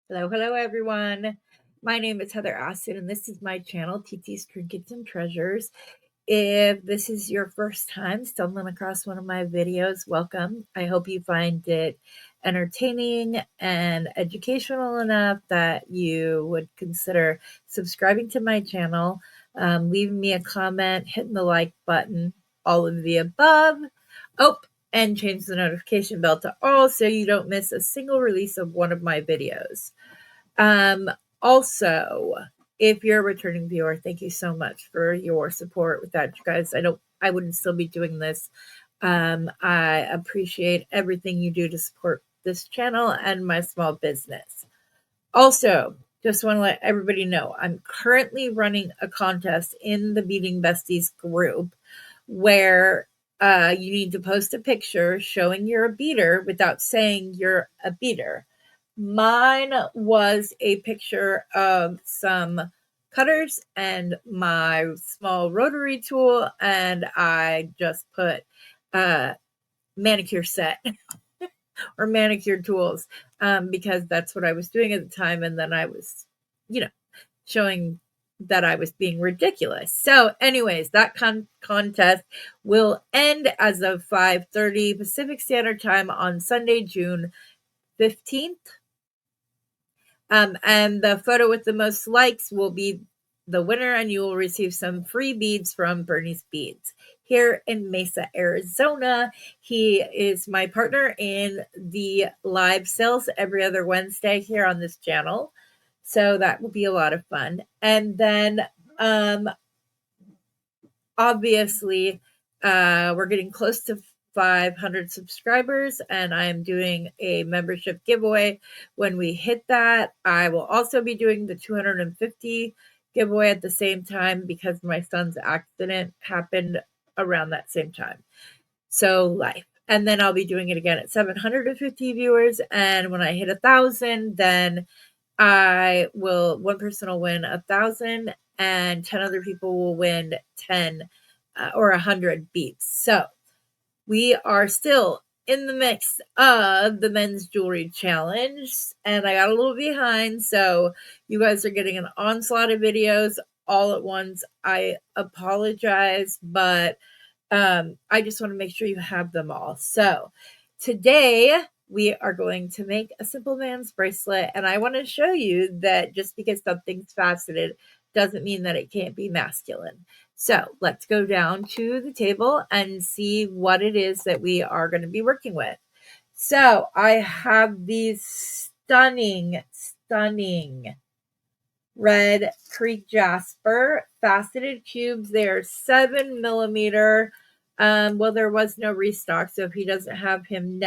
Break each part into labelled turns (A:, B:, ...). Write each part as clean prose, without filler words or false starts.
A: Hello, everyone. My name is Heather Aston, and this is my channel, TT's Trinkets and Treasures. If this is your first time stumbling across one of my videos, welcome. I hope you find it entertaining and educational enough that you would consider subscribing to my channel, leaving me a comment, hitting the like button, all of the above. Oh, and change the notification bell to all so you don't miss a single release of one of my videos. Also, if you're a returning viewer, thank you so much for your support. Without you guys, I wouldn't still be doing this. I appreciate everything you do to support this channel and my small business. Also, just want to let everybody know I'm currently running a contest in the Beading Besties group where you need to post a picture showing you're a beader without saying you're a beader. Mine was a picture of some cutters and my small rotary tool, and I just put manicure set or manicure tools because that's what I was doing at the time. And then I was, showing that I was being ridiculous. So anyways, that contest will end as of 5:30 Pacific Standard Time on Sunday, June 15th. And the photo with the most likes will be the winner, and you will receive some free beads from Bernie's Beads here in Mesa, Arizona. He is my partner in the live sales every other Wednesday here on this channel. So that will be a lot of fun. And then obviously we're getting close to 500 subscribers, and I'm doing a membership giveaway. When we hit that, I will also be doing the 250 giveaway at the same time because my son's accident happened around that same time. So life. And then I'll be doing it again at 750 viewers. And when I hit 1,000, then one person will win 1,000 and 10 other people will win 10 or 100 beads. So we are still in the mix of the men's jewelry challenge, and I got a little behind, so you guys are getting an onslaught of videos all at once. I apologize, but I just want to make sure you have them all. So today we are going to make a simple man's bracelet, and I want to show you that just because something's faceted doesn't mean that it can't be masculine. So let's go down to the table and see what it is that we are going to be working with. So I have these stunning Red Creek Jasper faceted cubes. They are 7mm. Well, there was no restock, so if he doesn't have them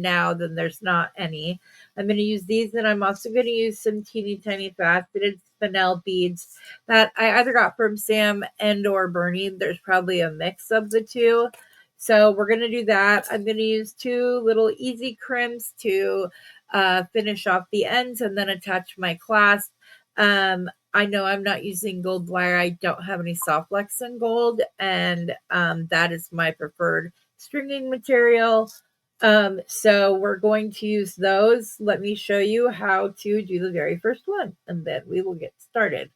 A: now, then there's not any. I'm going to use these, and I'm also going to use some teeny tiny faceted spinel beads that I either got from Sam and or Bernie. There's probably a mix of the two. So we're going to do that. I'm going to use 2 little easy crimps to finish off the ends and then attach my clasp. I know I'm not using gold wire. I don't have any soft flex in gold, and that is my preferred stringing material. So we're going to use those. Let me show you how to do the very first one, and then we will get started.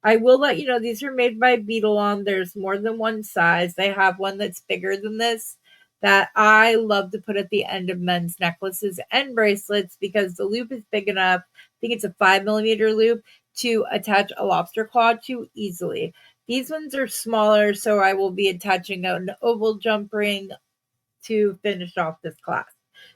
A: I will let you know these are made by Beadalong. There's more than one size. They have one that's bigger than this that I love to put at the end of men's necklaces and bracelets because the loop is big enough. I think it's a 5mm loop to attach a lobster claw to easily. These ones are smaller, so I will be attaching an oval jump ring to finish off this class.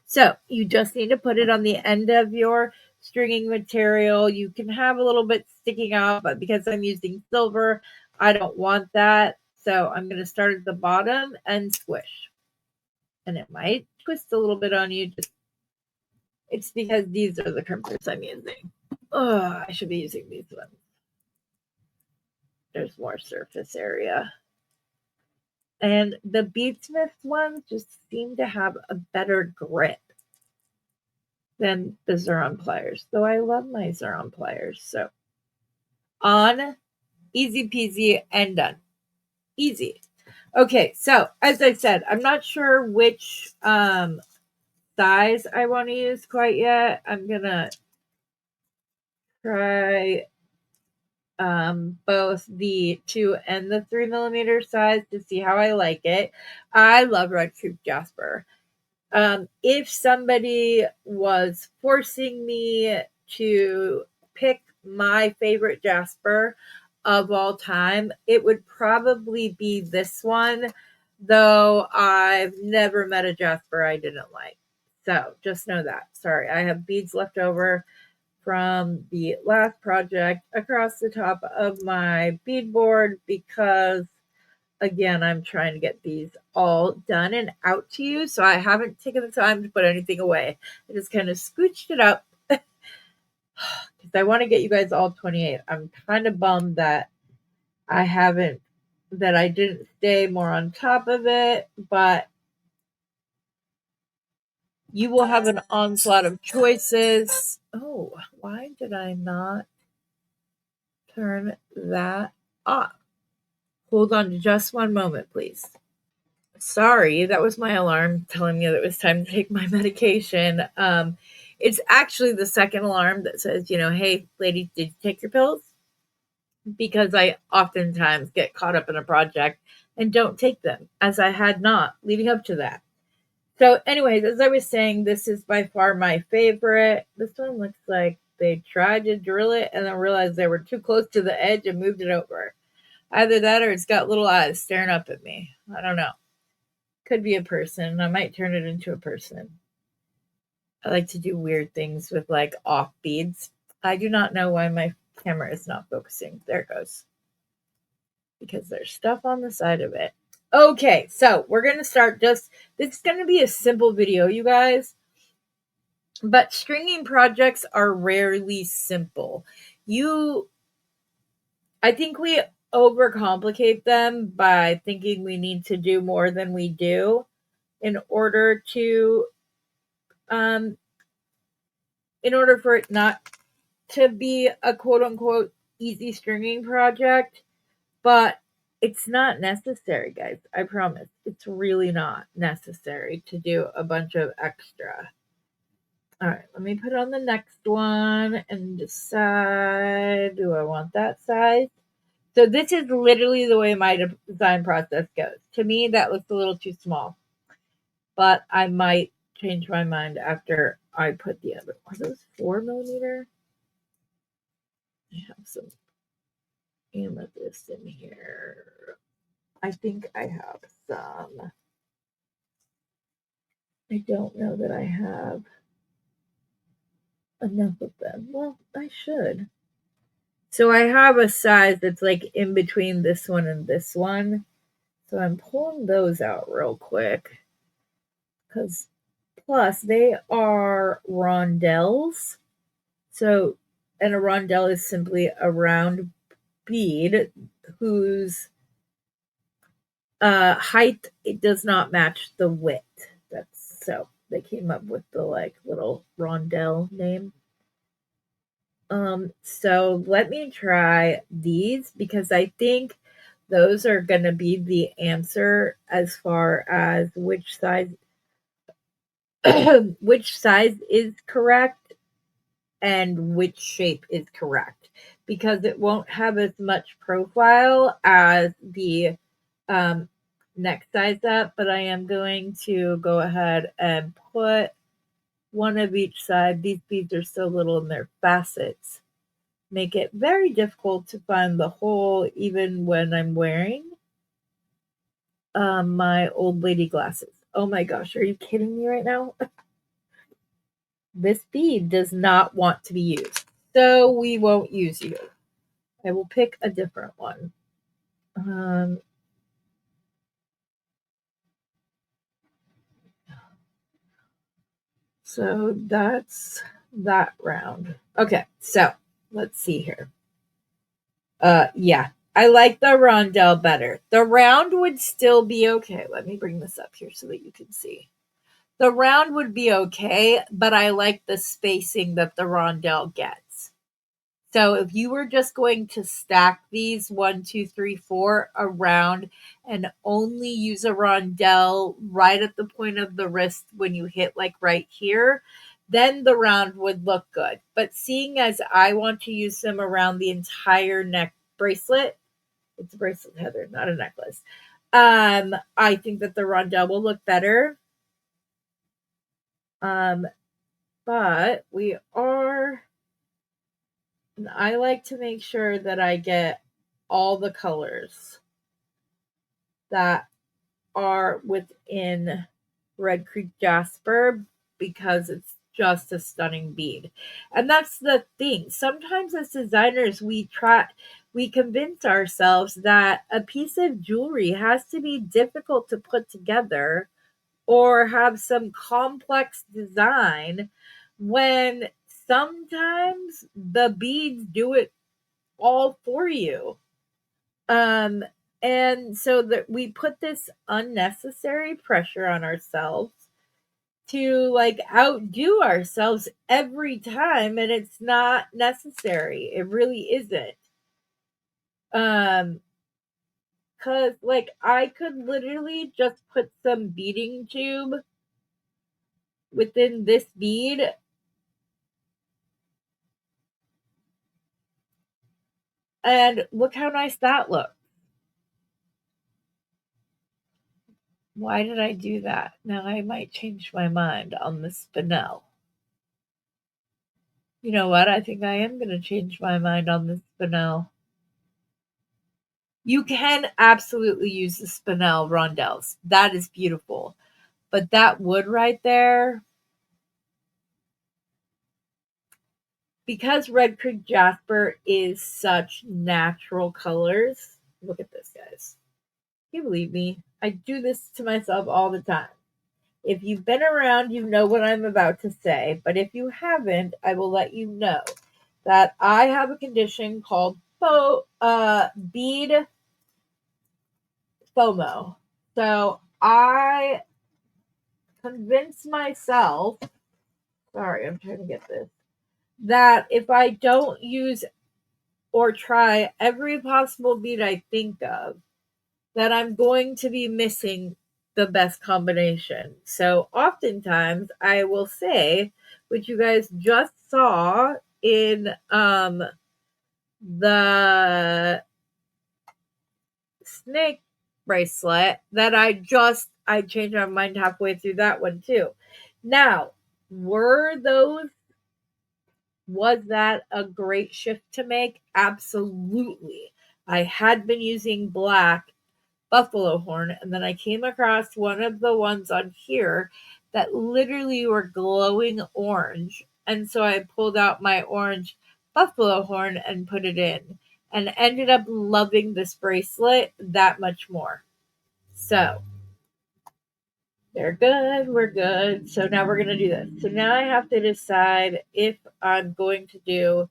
A: So you just need to put it on the end of your stringing material. You can have a little bit sticking out, but because I'm using silver, I don't want that. So I'm going to start at the bottom and squish. And it might twist a little bit on you. It's because these are the crimpers I'm using. Oh, I should be using these ones. There's more surface area. And the Beadsmith ones just seem to have a better grip than the Xuron pliers, though I love my Xuron pliers. So on, easy peasy and done. Easy. Okay, so as I said, I'm not sure which size I want to use quite yet. I'm gonna try both the 2 and the 3 millimeter size to see how I like it. I love Red Creek Jasper. If somebody was forcing me to pick my favorite Jasper of all time, it would probably be this one, though I've never met a Jasper I didn't like. So just know that. Sorry, I have beads left over from the last project across the top of my bead board because, again, I'm trying to get these all done and out to you. So I haven't taken the time to put anything away. I just kind of scooched it up because I want to get you guys all 28. I'm kind of bummed that I didn't stay more on top of it, but you will have an onslaught of choices. Oh, why did I not turn that off? Hold on to just one moment, please. Sorry, that was my alarm telling me that it was time to take my medication. It's actually the second alarm that says, hey, lady, did you take your pills? Because I oftentimes get caught up in a project and don't take them, as I had not leading up to that. So, anyways, as I was saying, this is by far my favorite. This one looks like they tried to drill it and then realized they were too close to the edge and moved it over. Either that or it's got little eyes staring up at me. I don't know. Could be a person. I might turn it into a person. I like to do weird things with like off beads. I do not know why my camera is not focusing. There it goes. Because there's stuff on the side of it. Okay, so we're going to start this is going to be a simple video, you guys. But stringing projects are rarely simple. I think we overcomplicate them by thinking we need to do more than we do in order um for it not to be a quote unquote easy stringing project, but it's not necessary, guys. I promise. It's really not necessary to do a bunch of extra. All right, let me put on the next one and decide, do I want that size? So this is literally the way my design process goes. To me, that looks a little too small, but I might change my mind after I put the other. Are those 4 millimeter? I have some amethyst in here. I think I have some. I don't know that I have enough of them. Well, I should. So I have a size that's like in between this one and this one. So I'm pulling those out real quick. Because plus they are rondelles. So, and a rondelle is simply a round bead whose height, it does not match the width. That's so they came up with the like little rondelle name. So let me try these because I think those are going to be the answer as far as which size which size is correct and which shape is correct, because it won't have as much profile as the next size up, but I am going to go ahead and put one of each side. These beads are so little and their facets make it very difficult to find the hole even when I'm wearing my old lady glasses. Oh my gosh, are you kidding me right now? This bead does not want to be used, so we won't use you. I will pick a different one. So that's that round. Okay, so let's see here. Yeah, I like the rondelle better. The round would still be okay. Let me bring this up here so that you can see. The round would be okay, but I like the spacing that the rondelle gets. So if you were just going to stack these 1, 2, 3, 4 around and only use a rondelle right at the point of the wrist when you hit like right here, then the round would look good. But seeing as I want to use them around the entire neck bracelet, it's a bracelet, Heather, not a necklace. I think that the rondelle will look better. But we are, I like to make sure that I get all the colors that are within Red Creek Jasper because it's just a stunning bead. And that's the thing. Sometimes as designers, we convince ourselves that a piece of jewelry has to be difficult to put together or have some complex design when sometimes the beads do it all for you. Um, and so that we put this unnecessary pressure on ourselves to like outdo ourselves every time, and it's not necessary. It really isn't. Um, cause like I could literally just put some beading tube within this bead and look how nice that looks. Why did I do that? Now I might change my mind on the spinel. You know what? I think I am going to change my mind on the spinel. You can absolutely use the spinel rondelles. That is beautiful. But that wood right there, because Red Creek Jasper is such natural colors. Look at this, guys. Can you believe me? I do this to myself all the time. If you've been around, you know what I'm about to say. But if you haven't, I will let you know that I have a condition called bead FOMO. So I convince myself, sorry, I'm trying to get this, that if I don't use or try every possible bead I think of, that I'm going to be missing the best combination. So oftentimes I will say, which you guys just saw in the snake bracelet, that I changed my mind halfway through that one too. Now, was that a great shift to make? Absolutely. I had been using black buffalo horn, and then I came across one of the ones on here that literally were glowing orange. And so I pulled out my orange buffalo horn and put it in and ended up loving this bracelet that much more. So they're good. We're good. So now we're going to do this. So now I have to decide if I'm going to do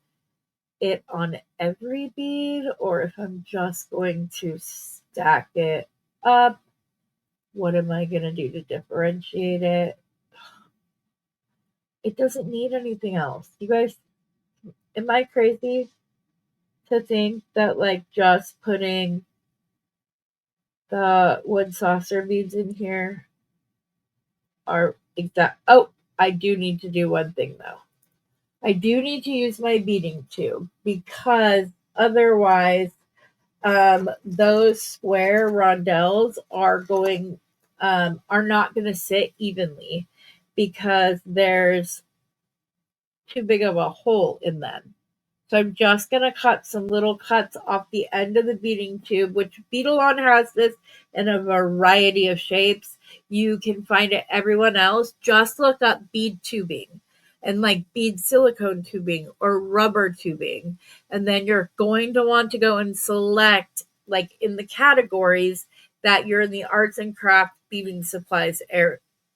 A: it on every bead or if I'm just going to stack it up. What am I going to do to differentiate it? It doesn't need anything else. You guys, am I crazy to think that like just putting the wood saucer beads in here are exact? Oh, I do need to do one thing though. I do need to use my beading tube because otherwise those square rondelles are not going to sit evenly because there's too big of a hole in them. So I'm just going to cut some little cuts off the end of the beading tube, which Beadalon has this in a variety of shapes. You can find it everyone else. Just look up bead tubing and like bead silicone tubing or rubber tubing. And then you're going to want to go and select like in the categories that you're in the arts and craft beading supplies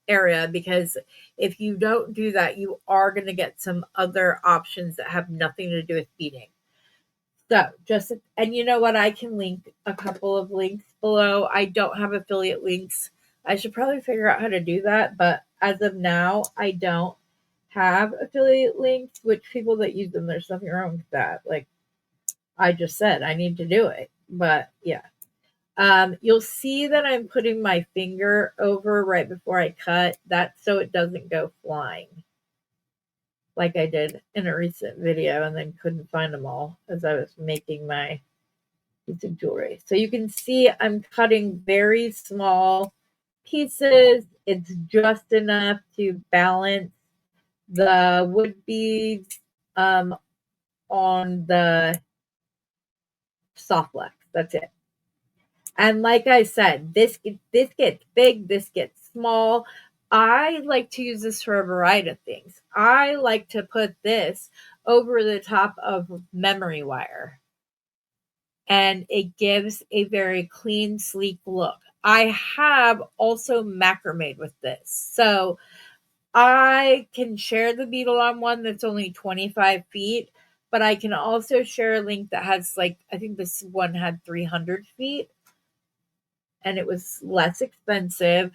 A: area because if you don't do that, you are going to get some other options that have nothing to do with beading. So and you know what? I can link a couple of links below. I don't have affiliate links. I should probably figure out how to do that. But as of now, I don't have affiliate links, which people that use them, there's nothing wrong with that. Like I just said, I need to do it. But yeah. You'll see that I'm putting my finger over right before I cut. That's so it doesn't go flying. like I did in a recent video and then couldn't find them all as I was making my piece of jewelry. So you can see I'm cutting very small pieces. It's just enough to balance the wood beads on the soft wax. That's it. And like I said, this gets big, this gets small. I like to use this for a variety of things. I like to put this over the top of memory wire, and it gives a very clean, sleek look. I have also macrame with this. So I can share the beetle on one that's only 25 feet, but I can also share a link that has, like, I think this one had 300 feet and it was less expensive.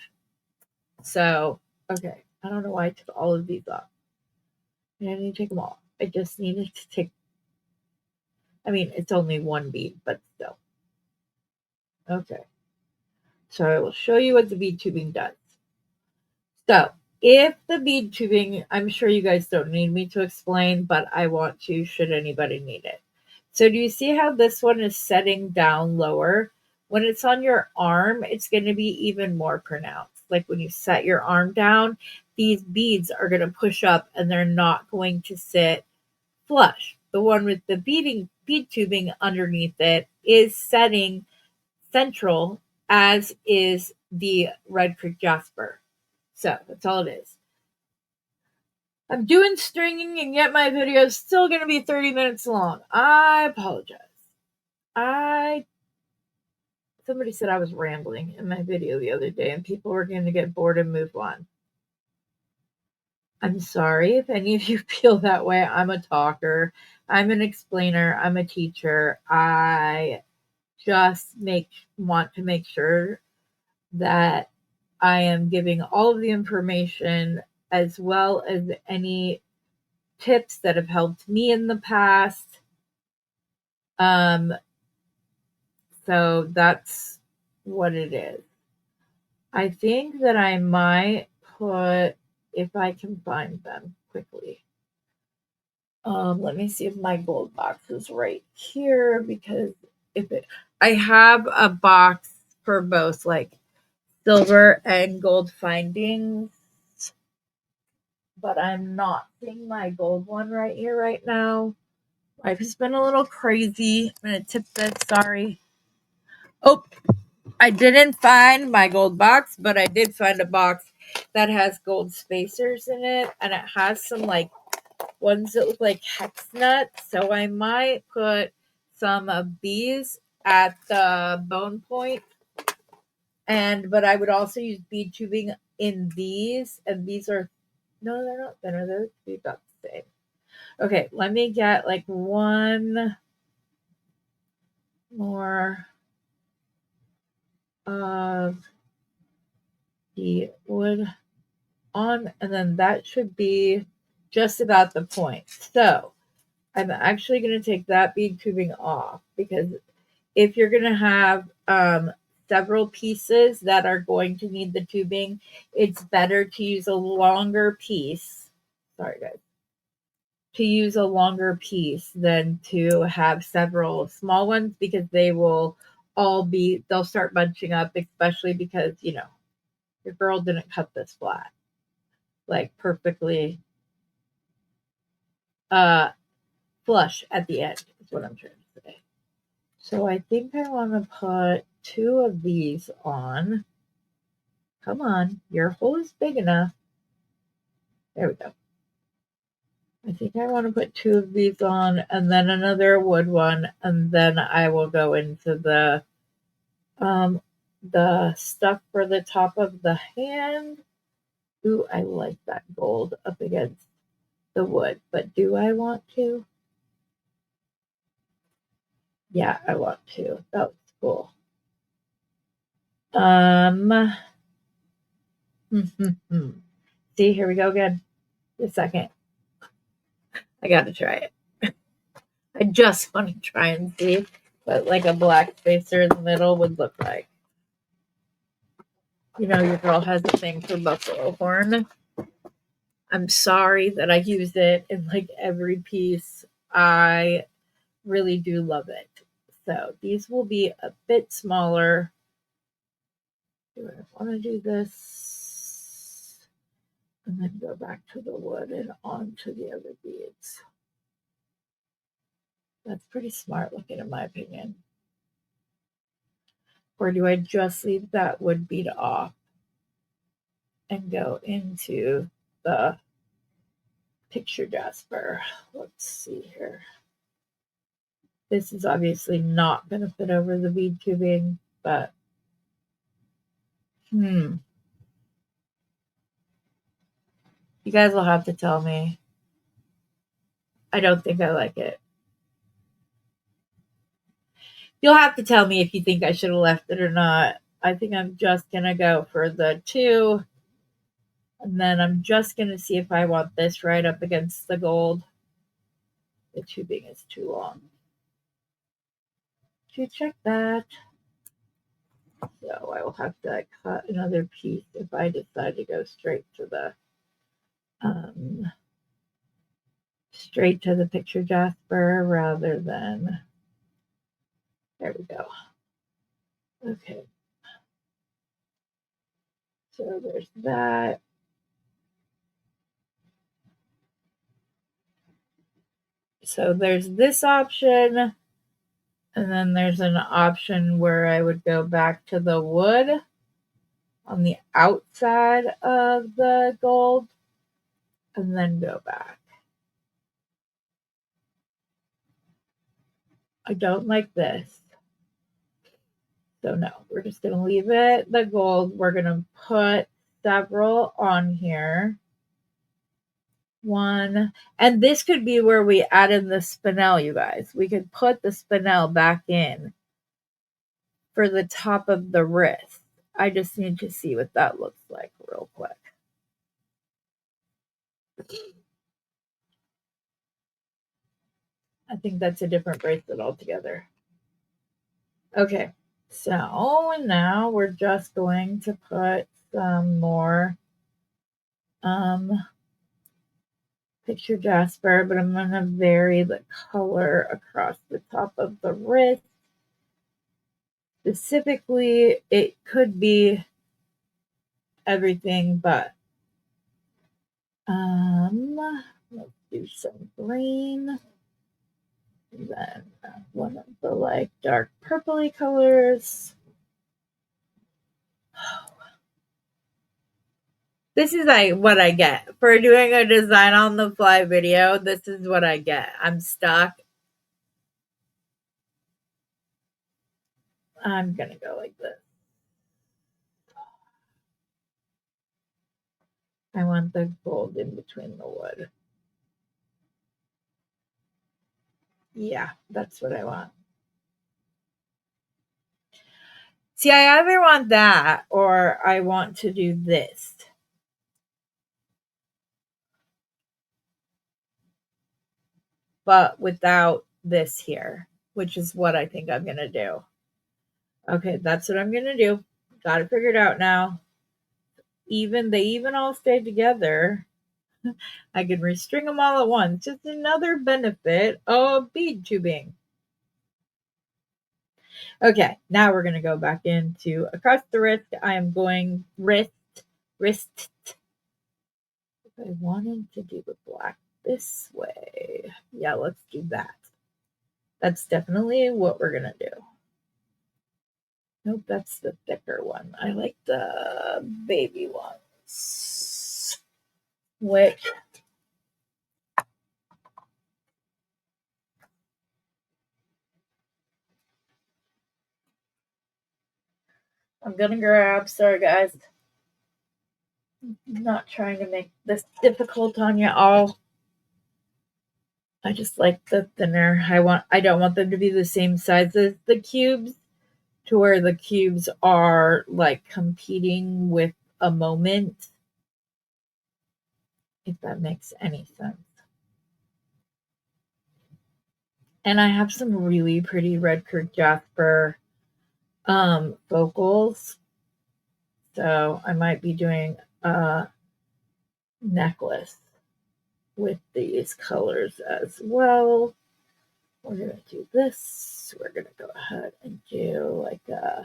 A: So, okay. I don't know why I took all of these off. I need to take them all. I just needed to take, I mean, it's only one bead, but still. Okay. So I will show you what the bead tubing does. So if the bead tubing, I'm sure you guys don't need me to explain, but I want to, should anybody need it. So do you see how this one is setting down lower? When it's on your arm, it's going to be even more pronounced. Like when you set your arm down, these beads are going to push up and they're not going to sit flush. The one with the bead tubing underneath it is setting central, as is the Red Creek Jasper. So that's all it is. I'm doing stringing and yet my video is still going to be 30 minutes long. I apologize. Somebody said I was rambling in my video the other day and people were going to get bored and move on. I'm sorry if any of you feel that way. I'm a talker. I'm an explainer. I'm a teacher. I just want to make sure that I am giving all of the information as well as any tips that have helped me in the past. So that's what it is. I think that I might put, if I can find them quickly. Let me see if my gold box is right here, because I have a box for both like silver and gold findings, but I'm not seeing my gold one right here right now. Life has been a little crazy. I'm going to tip this. Sorry. Oh, I didn't find my gold box, but I did find a box that has gold spacers in it. And it has some like ones that look like hex nuts. So I might put some of these at the bone point. But I would also use bead tubing in these. And these are, no, they're not thinner. They're about the same. Okay, let me get like one more of the wood on, and then that should be just about the point. So I'm actually going to take that bead tubing off, because if you're going to have several pieces that are going to need the tubing, it's better to use a longer piece. Sorry, guys. To use a longer piece than to have several small ones, because they'll start bunching up, especially because, your girl didn't cut this flat, like perfectly flush at the end is what I'm trying to say. So I think I want to put 2 of these on. Come on, your hole is big enough. There we go. I think I want to put 2 of these on and then another wood one, and then I will go into the stuff for the top of the hand. Ooh, I like that gold up against the wood, but do I want to? Yeah, I want to. That was cool. See, here we go again. A second. I gotta try it. I just want to try and see what like a black spacer in the middle would look like. Your girl has a thing for buffalo horn. I'm sorry that I use it in like every piece. I really do love it. So these will be a bit smaller. Do I want to do this? And then go back to the wood and on to the other beads. That's pretty smart looking in my opinion. Or do I just leave that wood bead off and go into the picture Jasper? Let's see here. This is obviously not going to fit over the bead tubing, but you guys will have to tell me. I don't think I like it. You'll have to tell me if you think I should have left it or not. I think I'm just going to go for the 2. And then I'm just going to see if I want this right up against the gold. The tubing is too long. Did you check that? So I will have to cut another piece if I decide to go straight to the picture Jasper rather than, there we go. Okay. So there's that. So there's this option. And then there's an option where I would go back to the wood on the outside of the gold and then go back. I don't like this. So no, we're just going to leave it the gold. We're going to put several on here. 1, and this could be where we add in the spinel, you guys. We could put the spinel back in for the top of the wrist. I just need to see what that looks like real quick. I think that's a different bracelet altogether. Okay, so now we're just going to put some more picture Jasper, but I'm going to vary the color across the top of the wrist. Specifically, it could be everything, but let's do some green. And then one of the like dark purpley colors. This is like what I get for doing a design on the fly video. This is what I get. I'm stuck. I'm gonna go like this. I want the gold in between the wood. Yeah, that's what I want. See, I either want that or I want to do this. But without this here, which is what I think I'm going to do. Okay, that's what I'm going to do. Got it figured out now. They even all stay together. I can restring them all at once. Just another benefit of bead tubing. Okay, now we're going to go back into across the wrist. I am going wrist. If I wanted to do the black this way, yeah, let's do that. That's definitely what we're going to do. Nope, that's the thicker one. I like the baby ones. Which I'm gonna grab. Sorry, guys. I'm not trying to make this difficult on you all. I just like the thinner. I don't want them to be the same size as the cubes, to where the cubes are like competing with a moment. If that makes any sense. And I have some really pretty Red Creek Jasper focals. So I might be doing a necklace with these colors as well. We're going to do this. We're going to go ahead and do like a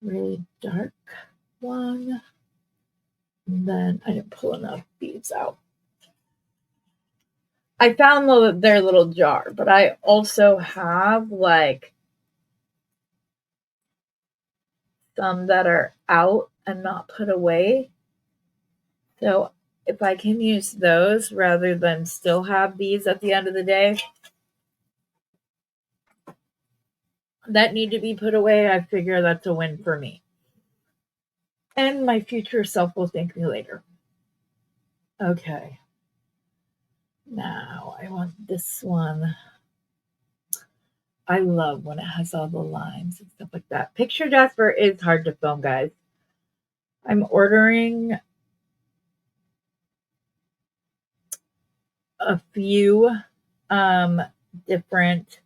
A: really dark one. And then I didn't pull enough beads out. I found their little jar, but I also have like some that are out and not put away. So if I can use those rather than still have these at the end of the day that need to be put away, I figure that's a win for me. And my future self will thank me later. Okay. Now I want this one. I love when it has all the lines and stuff like that. Picture Jasper is hard to film, guys. I'm ordering a few different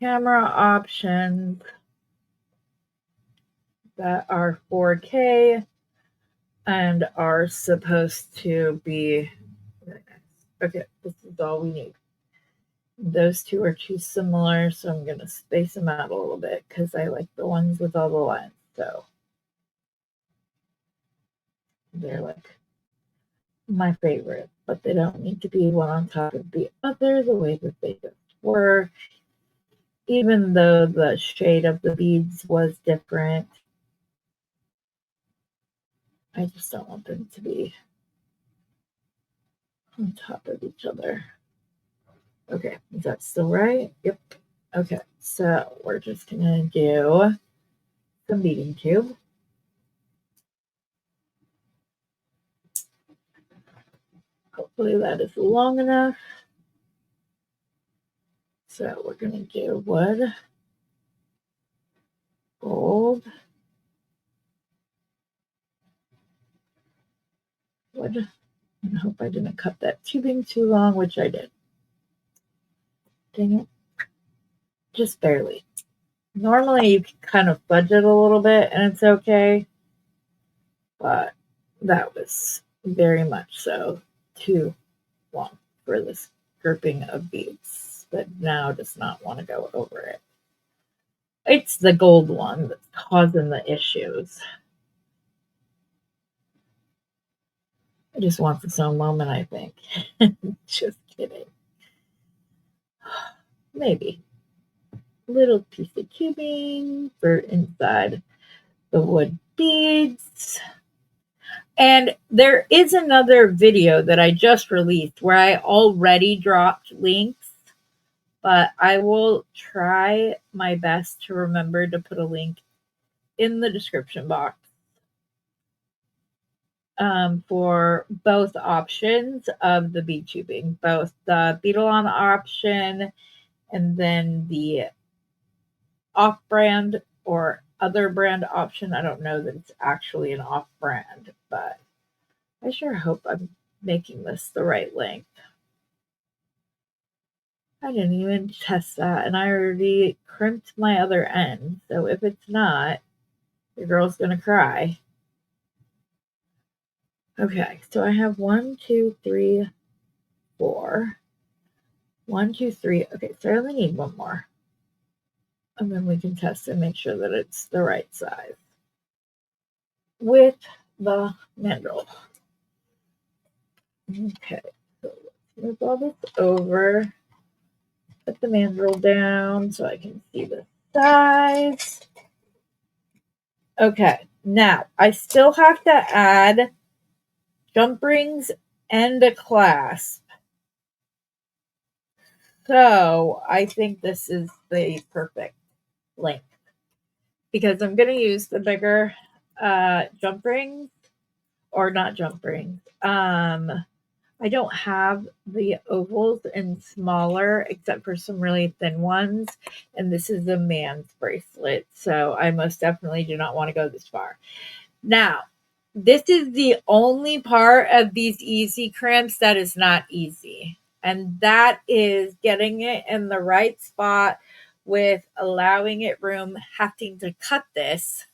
A: camera options that are 4K and are supposed to be okay. This is all we need. Those two are too similar, so I'm going to space them out a little bit because I like the ones with all the lines. So they're like my favorite, but they don't need to be one on top of the other the way that they just were. Even though the shade of the beads was different, I just don't want them to be on top of each other. Okay, is that still right? Yep. Okay, so we're just gonna do some beading tube. Hopefully that is long enough. So we're gonna do wood, gold, wood, and I hope I didn't cut that tubing too long, which I did. Dang it. Just barely. Normally you can kind of fudge it a little bit and it's okay, but that was very much so too long for this grouping of beads that now does not want to go over it. It's the gold one that's causing the issues. It just wants its own moment, I think. Just kidding. Maybe. Little piece of tubing for inside the wood beads. And there is another video that I just released where I already dropped links, but I will try my best to remember to put a link in the description box for both options of the bead tubing, both the Beadalon option and then the off-brand or other brand option. I don't know that it's actually an off-brand, but I sure hope I'm making this the right length. I didn't even test that, and I already crimped my other end. So if it's not, your girl's gonna cry. Okay, so I have 1, 2, 3, 4. 1, 2, 3. Okay, so I only need one more. And then we can test and make sure that it's the right size with the mandrel. Okay, so let's move all this over. Put the mandrel down so I can see the size. Okay, now I still have to add jump rings and a clasp. So I think this is the perfect length because I'm going to use the bigger jump rings, or not jump rings. I don't have the ovals and smaller except for some really thin ones. And this is a man's bracelet. So I most definitely do not want to go this far. Now, this is the only part of these easy crimps that is not easy. And that is getting it in the right spot with allowing it room, having to cut this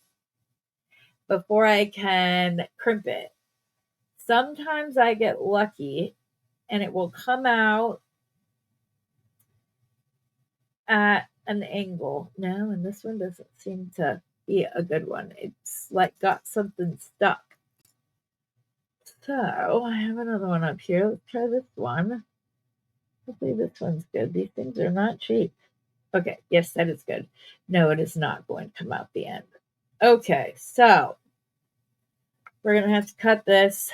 A: before I can crimp it. Sometimes I get lucky and it will come out at an angle. No, and this one doesn't seem to be a good one. It's like got something stuck. So I have another one up here. Let's try this one. Hopefully this one's good. These things are not cheap. Okay, yes, that is good. No, it is not going to come out the end. Okay, so we're going to have to cut this,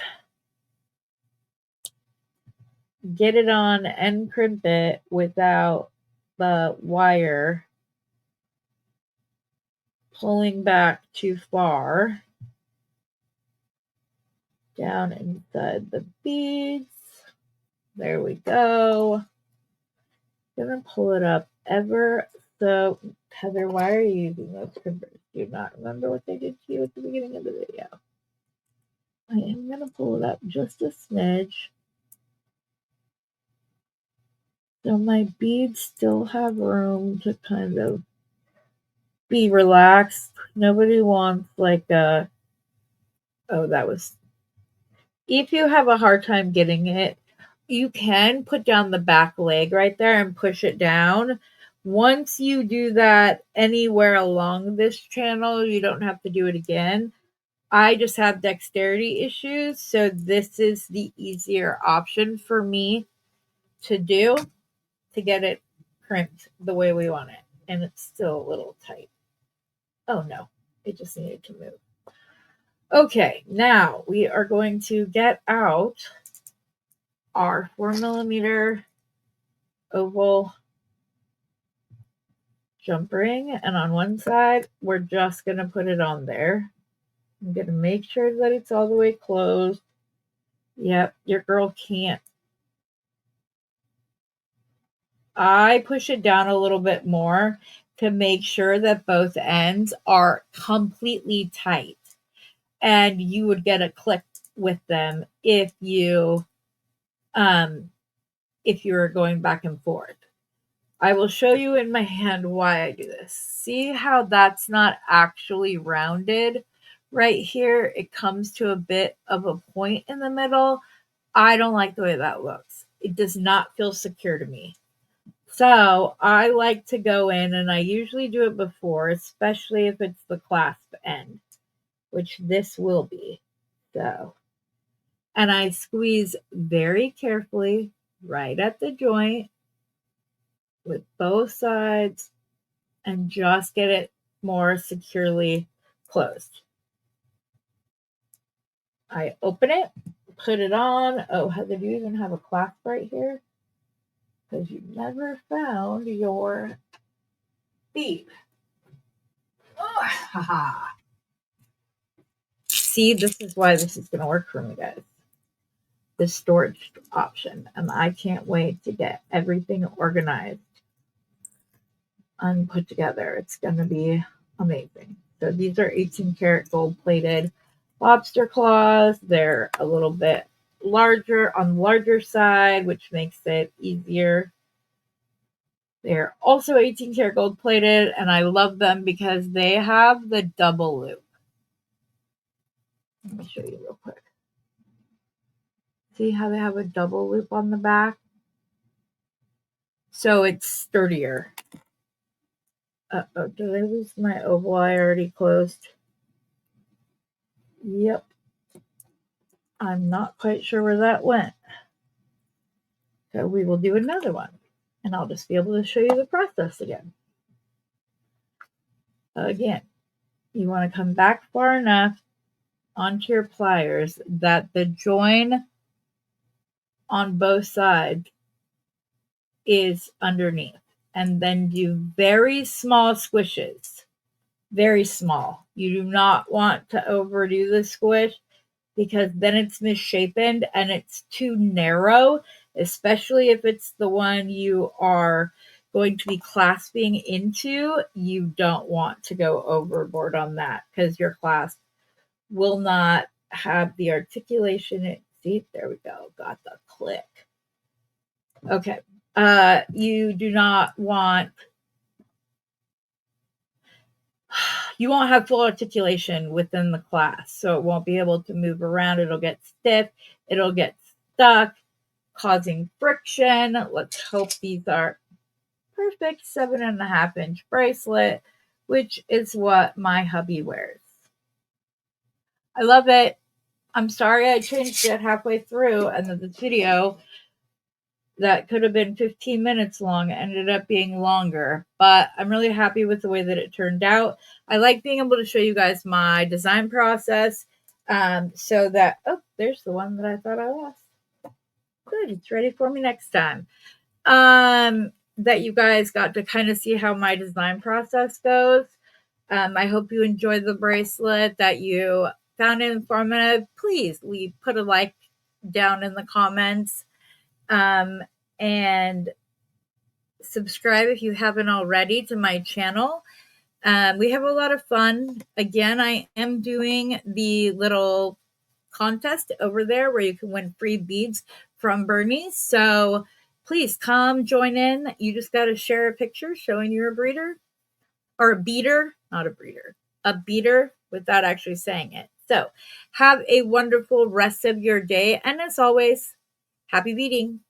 A: get it on and crimp it without the wire pulling back too far down inside the beads. There we go. I'm going to pull it up ever so. Heather, why are you using those crimpers? Do you not remember what they did to you at the beginning of the video? I am going to pull it up just a smidge. So my beads still have room to kind of be relaxed. Nobody wants like a, oh, that was, if you have a hard time getting it, you can put down the back leg right there and push it down. Once you do that anywhere along this channel, you don't have to do it again. I just have dexterity issues, so this is the easier option for me to do to get it crimped the way we want it. And it's still a little tight. Oh no, it just needed to move. Okay, now we are going to get out our 4mm oval jump ring, and on one side we're just going to put it on there. I'm going to make sure that it's all the way closed. Yep, your girl can't. I push it down a little bit more to make sure that both ends are completely tight, and you would get a click with them if you were going back and forth. I will show you in my hand why I do this. See how that's not actually rounded right here? It comes to a bit of a point in the middle. I don't like the way that looks. It does not feel secure to me. So I like to go in, and I usually do it before, especially if it's the clasp end, which this will be. So, and I squeeze very carefully right at the joint with both sides and just get it more securely closed. I open it, put it on. Oh, Heather, do you even have a clasp right here? Because you never found your bead. Oh, haha. See, this is why this is going to work for me, guys. The storage option. And I can't wait to get everything organized and put together. It's going to be amazing. So these are 18 karat gold plated lobster claws. They're a little bit larger on the larger side, which makes it easier. They're also 18 karat gold plated, and I love them because they have the double loop. Let me show you real quick. See how they have a double loop on the back? So it's sturdier. Uh-oh, did I lose my oval I already closed? Yep. I'm not quite sure where that went. So we will do another one, and I'll just be able to show you the process again. Again, you want to come back far enough onto your pliers that the join on both sides is underneath, and then do very small squishes. Very small. You do not want to overdo the squish because then it's misshapen and it's too narrow, especially if it's the one you are going to be clasping into. You don't want to go overboard on that because your clasp will not have the articulation. See, there we go. Got the click. Okay. You do not want you won't have full articulation within the class. So it won't be able to move around. It'll get stiff. It'll get stuck, causing friction. Let's hope these are perfect 7.5-inch bracelet, which is what my hubby wears. I love it. I'm sorry I changed it halfway through, and then the video that could have been 15 minutes long ended up being longer, but I'm really happy with the way that it turned out. I like being able to show you guys my design process, so that, oh, there's the one that I thought I lost. Good, it's ready for me next time. That you guys got to kind of see how my design process goes. I hope you enjoyed the bracelet, that you found it informative. Please put a like down in the comments, and subscribe if you haven't already to my channel. We have a lot of fun. Again, I am doing the little contest over there where you can win free beads from Bernie. So please come join in. You just got to share a picture showing you're a breeder or a beater, not a breeder, a beater without actually saying it. So have a wonderful rest of your day. And as always, happy beading.